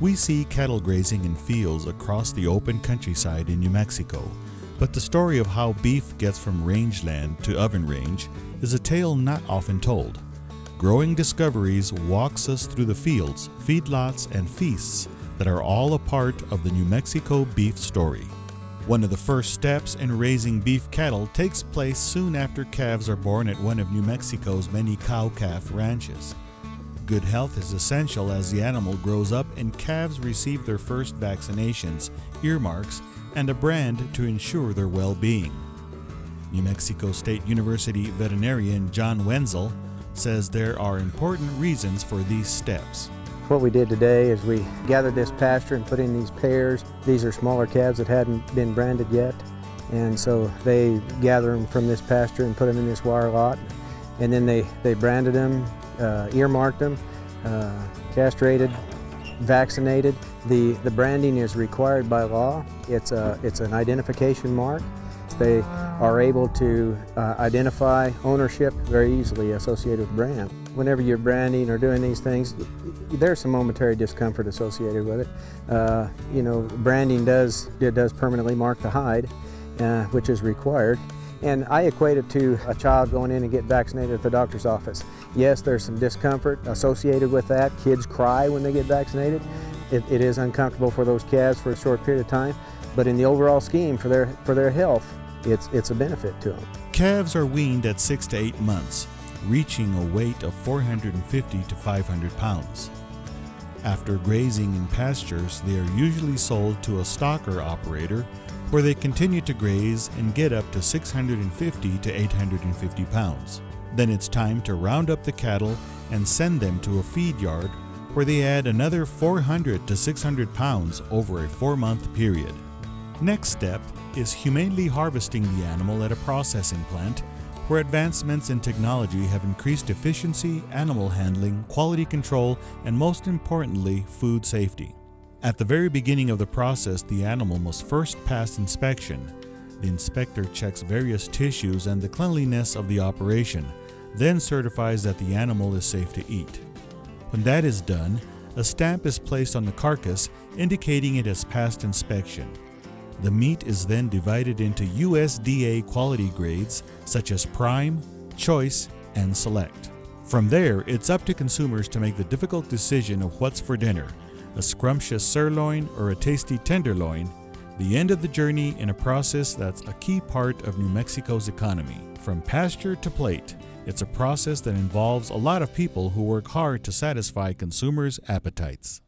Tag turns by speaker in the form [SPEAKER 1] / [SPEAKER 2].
[SPEAKER 1] We see cattle grazing in fields across the open countryside in New Mexico, but the story of how beef gets from rangeland to oven range is a tale not often told. Growing Discoveries walks us through the fields, feedlots, and feasts that are all a part of the New Mexico beef story. One of the first steps in raising beef cattle takes place soon after calves are born at one of New Mexico's many cow-calf ranches. Good health is essential as the animal grows up and calves receive their first vaccinations, earmarks, and a brand to ensure their well-being. New Mexico State University veterinarian John Wenzel says there are important reasons for these steps.
[SPEAKER 2] What we did today is we gathered this pasture and put in these pairs. These are smaller calves that hadn't been branded yet, and so they gather them from this pasture and put them in this wire lot, and then they branded them, earmarked them, castrated, vaccinated. The branding is required by law. It's an identification mark. They are able to identify ownership very easily associated with brand. Whenever you're branding or doing these things, there's some momentary discomfort associated with it. Branding does permanently mark the hide, which is required. And I equate it to a child going in and get vaccinated at the doctor's office. Yes, there's some discomfort associated with that. Kids cry when they get vaccinated. It is uncomfortable for those calves for a short period of time, but in the overall scheme for their health, it's a benefit to them.
[SPEAKER 1] Calves are weaned at 6 to 8 months, reaching a weight of 450 to 500 pounds. After grazing in pastures, they are usually sold to a stocker operator where they continue to graze and get up to 650 to 850 pounds. Then it's time to round up the cattle and send them to a feed yard where they add another 400 to 600 pounds over a 4-month period. Next step is humanely harvesting the animal at a processing plant where advancements in technology have increased efficiency, animal handling, quality control, and most importantly, food safety. At the very beginning of the process, the animal must first pass inspection. The inspector checks various tissues and the cleanliness of the operation, then certifies that the animal is safe to eat. When that is done, a stamp is placed on the carcass indicating it has passed inspection. The meat is then divided into USDA quality grades such as Prime, Choice, and Select. From there, it's up to consumers to make the difficult decision of what's for dinner, a scrumptious sirloin or a tasty tenderloin, the end of the journey in a process that's a key part of New Mexico's economy. From pasture to plate, it's a process that involves a lot of people who work hard to satisfy consumers' appetites.